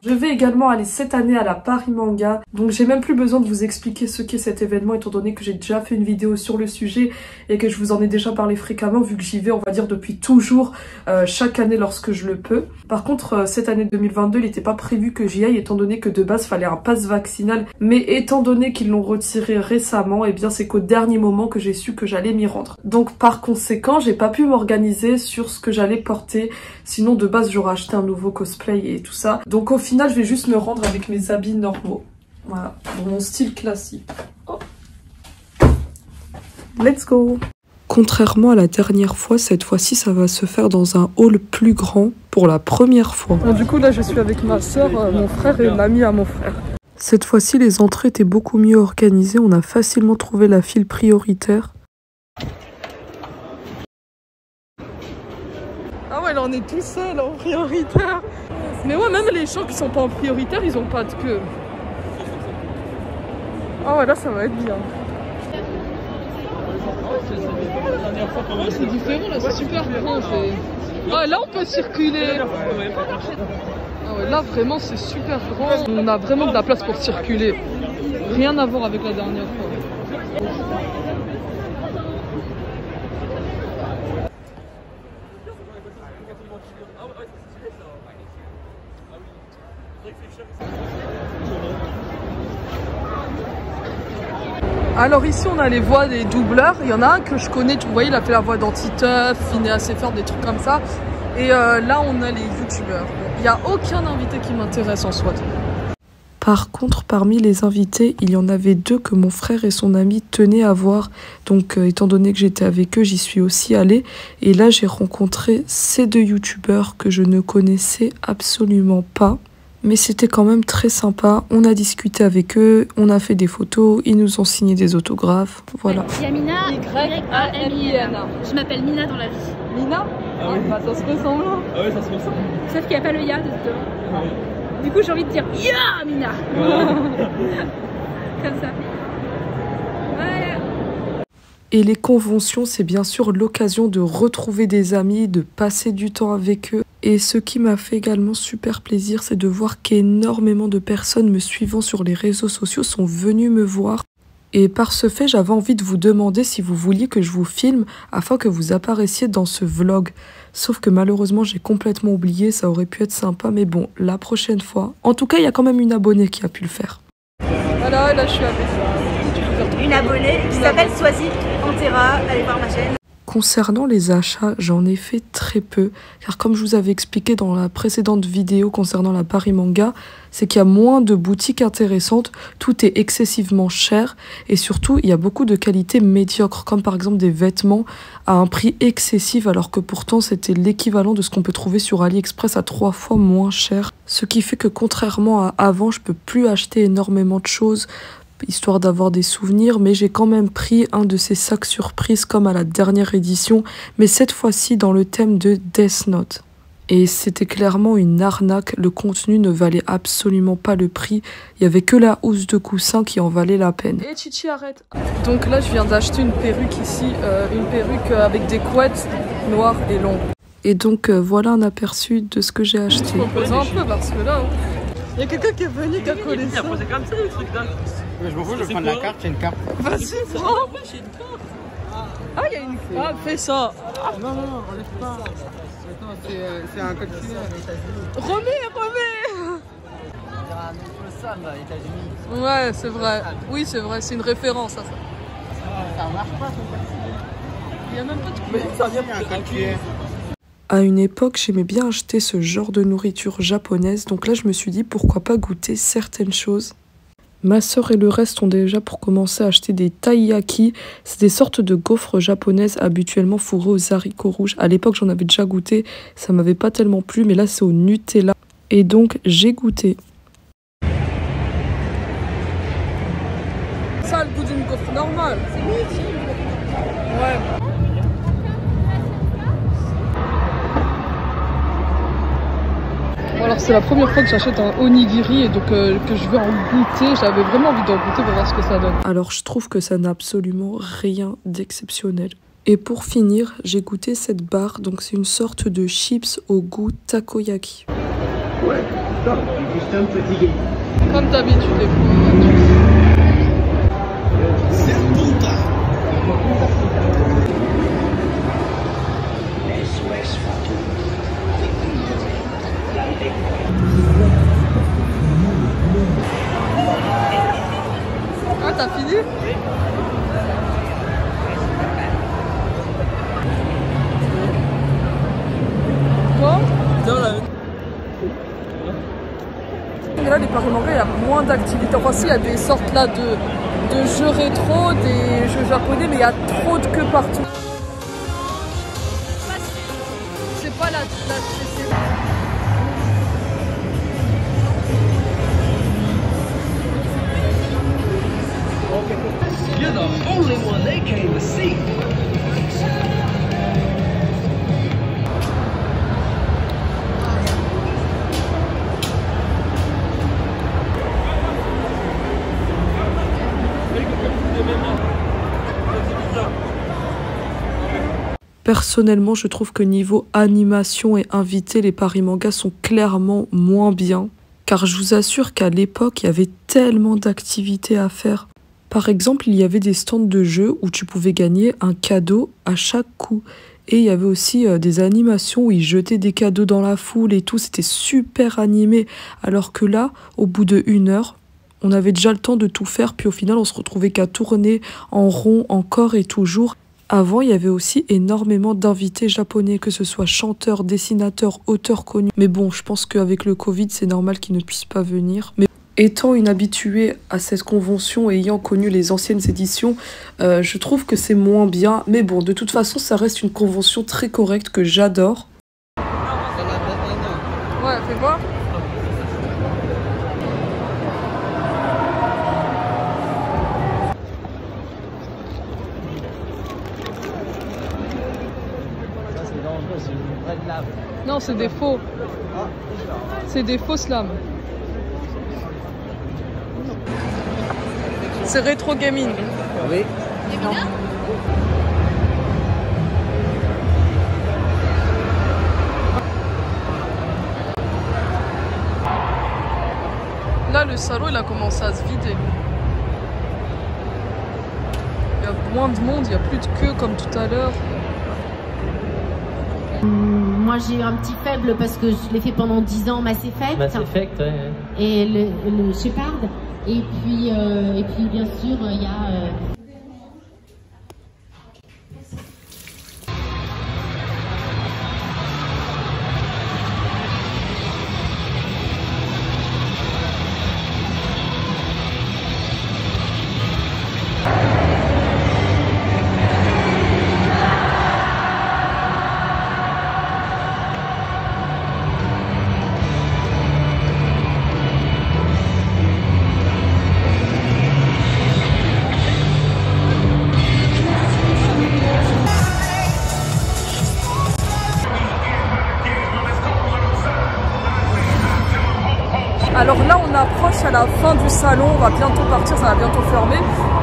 Je vais également aller cette année à la Paris Manga, donc j'ai même plus besoin de vous expliquer ce qu'est cet événement étant donné que j'ai déjà fait une vidéo sur le sujet et que je vous en ai déjà parlé fréquemment vu que j'y vais on va dire depuis toujours, chaque année lorsque je le peux. Par contre cette année 2022 il n'était pas prévu que j'y aille étant donné que de base fallait un pass vaccinal, mais étant donné qu'ils l'ont retiré récemment, et bien c'est qu'au dernier moment que j'ai su que j'allais m'y rendre. Donc par conséquent j'ai pas pu m'organiser sur ce que j'allais porter, sinon de base j'aurais acheté un nouveau cosplay et tout ça. Donc au final je vais juste me rendre avec mes habits normaux, voilà, dans mon style classique. Oh. Let's go. Contrairement à la dernière fois, cette fois-ci ça va se faire dans un hall plus grand pour la première fois. Bon, du coup là je suis avec ma soeur, mon frère et l'ami à mon frère. Cette fois-ci les entrées étaient beaucoup mieux organisées, on a facilement trouvé la file prioritaire. Ah ouais là on est tout seul en prioritaire. Mais ouais, même les gens qui sont pas en prioritaire, ils ont pas de queue. Ah ouais, là ça va être bien. C'est différent là, c'est super grand. Ah là on peut circuler. Ah ouais, là vraiment c'est super grand. On a vraiment de la place pour circuler. Rien à voir avec la dernière fois. Alors ici on a les voix des doubleurs, il y en a un que je connais, vous voyez il a fait la voix d'Antiteuf, Phineas et Ferb, des trucs comme ça. Et là on a les youtubeurs. Il n'y a aucun invité qui m'intéresse en soi. Par contre parmi les invités, il y en avait deux que mon frère et son ami tenaient à voir. Donc étant donné que j'étais avec eux, j'y suis aussi allée. Et là j'ai rencontré ces deux youtubeurs que je ne connaissais absolument pas. Mais c'était quand même très sympa, on a discuté avec eux, on a fait des photos, ils nous ont signé des autographes, voilà. Yamina, Y-A-M-I-N-A. Je m'appelle Mina dans la vie. Mina? Ah oui, bah ça se ressemble. Ah oui, ça se ressemble. Sauf qu'il n'y a pas le ya dedans. Oui. Du coup j'ai envie de dire ya Mina. Comme ça. Voilà. Et les conventions, c'est bien sûr l'occasion de retrouver des amis, de passer du temps avec eux. Et ce qui m'a fait également super plaisir, c'est de voir qu'énormément de personnes me suivant sur les réseaux sociaux sont venues me voir. Et par ce fait, j'avais envie de vous demander si vous vouliez que je vous filme afin que vous apparaissiez dans ce vlog. Sauf que malheureusement, j'ai complètement oublié, ça aurait pu être sympa, mais bon, la prochaine fois. En tout cas, il y a quand même une abonnée qui a pu le faire. Voilà, là je suis avec une abonnée qui s'appelle Swazik Antera, allez voir ma chaîne. Concernant les achats, j'en ai fait très peu, car comme je vous avais expliqué dans la précédente vidéo concernant la Paris Manga, c'est qu'il y a moins de boutiques intéressantes, tout est excessivement cher, et surtout il y a beaucoup de qualités médiocres, comme par exemple des vêtements à un prix excessif, alors que pourtant c'était l'équivalent de ce qu'on peut trouver sur AliExpress à 3 fois moins cher. Ce qui fait que contrairement à avant, je peux plus acheter énormément de choses, histoire d'avoir des souvenirs, mais j'ai quand même pris un de ces sacs surprises comme à la dernière édition, mais cette fois-ci dans le thème de Death Note. Et c'était clairement une arnaque, le contenu ne valait absolument pas le prix, il y avait que la housse de coussin qui en valait la peine. Et Chichi arrête. Donc là je viens d'acheter une perruque ici, une perruque avec des couettes noires et longues. Et donc voilà un aperçu de ce que j'ai acheté. Je propose un peu parce que là, il y a quelqu'un qui est venu qui a collé ça. C'est comme ça les trucs là. Mais je m'en fous, je vais prendre la carte, j'ai une carte. Vas-y, prends. Ah, il y a une carte. Ah, fais ça. Non, enlève pas. Attends, c'est un code QR. Remets. Ouais, c'est vrai. Oui, c'est vrai, c'est une référence à ça. Ça marche pas ton code. Il y a même pas de Mais ça vient un code QR. À une époque, j'aimais bien acheter ce genre de nourriture japonaise, donc là je me suis dit pourquoi pas goûter certaines choses. Ma sœur et le reste ont déjà pour commencer à acheter des taiyaki. C'est des sortes de gaufres japonaises habituellement fourrées aux haricots rouges. À l'époque, j'en avais déjà goûté. Ça m'avait pas tellement plu, mais là, c'est au Nutella. Et donc, j'ai goûté. Ça a le goût d'une gaufre normale. Ouais. Alors c'est la première fois que j'achète un onigiri et donc que je vais en goûter. J'avais vraiment envie d'en goûter pour voir ce que ça donne. Alors je trouve que ça n'a absolument rien d'exceptionnel. Et pour finir, j'ai goûté cette barre. Donc c'est une sorte de chips au goût takoyaki. Comme d'habitude, les pauvres. Ah, t'as fini? Quoi? Là, les paris mangas, il y a moins d'activités. Enfin, si, il y a des sortes là de jeux rétro, des jeux japonais, mais il y a trop de queues partout. C'est pas la You're the only one they came to see. Personnellement, je trouve que niveau animation et invité, les paris mangas sont clairement moins bien. Car je vous assure qu'à l'époque, il y avait tellement d'activités à faire. Par exemple, il y avait des stands de jeux où tu pouvais gagner un cadeau à chaque coup. Et il y avait aussi des animations où ils jetaient des cadeaux dans la foule et tout. C'était super animé. Alors que là, au bout de 1 heure, on avait déjà le temps de tout faire. Puis au final, on se retrouvait qu'à tourner en rond encore et toujours. Avant, il y avait aussi énormément d'invités japonais, que ce soit chanteurs, dessinateurs, auteurs connus. Mais bon, je pense qu'avec le Covid, c'est normal qu'ils ne puissent pas venir. Mais étant une habituée à cette convention et ayant connu les anciennes éditions, je trouve que c'est moins bien. Mais bon, de toute façon, ça reste une convention très correcte que j'adore. Ouais, fais voir. Non, c'est des faux. C'est des fausses lames. C'est rétro gaming. Oui. Là, le salon, il a commencé à se vider. Il y a moins de monde, il n'y a plus de queue comme tout à l'heure. Moi j'ai eu un petit faible parce que je l'ai fait pendant 10 ans, Mass Effect. Mass Effect, ouais. Et le Shepard. Et puis bien sûr il y a... Alors là, on approche à la fin du salon, on va bientôt partir, ça va bientôt fermer.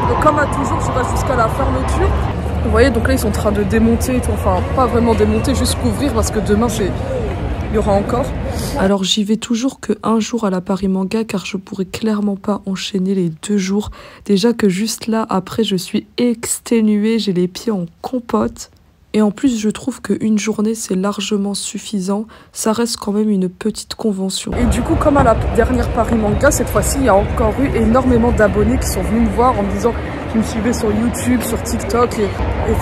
Donc comme à toujours, je reste jusqu'à la fermeture. Vous voyez, donc là, ils sont en train de démonter et tout. Enfin, pas vraiment démonter, juste couvrir parce que demain, il y aura encore. Alors j'y vais toujours que 1 jour à la Paris Manga car je pourrais clairement pas enchaîner les 2 jours. Déjà que juste là, après, je suis exténuée, j'ai les pieds en compote. Et en plus, je trouve qu'une journée, c'est largement suffisant. Ça reste quand même une petite convention. Et du coup, comme à la dernière Paris Manga, cette fois-ci, il y a encore eu énormément d'abonnés qui sont venus me voir en me disant qu'ils me suivaient sur YouTube, sur TikTok. Et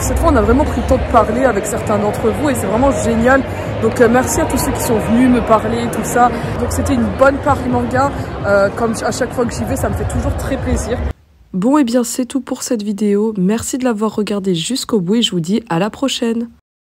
cette fois, on a vraiment pris le temps de parler avec certains d'entre vous et c'est vraiment génial. Donc merci à tous ceux qui sont venus me parler et tout ça. Donc c'était une bonne Paris Manga. Comme à chaque fois que j'y vais, ça me fait toujours très plaisir. Bon, et bien c'est tout pour cette vidéo. Merci de l'avoir regardée jusqu'au bout et je vous dis à la prochaine.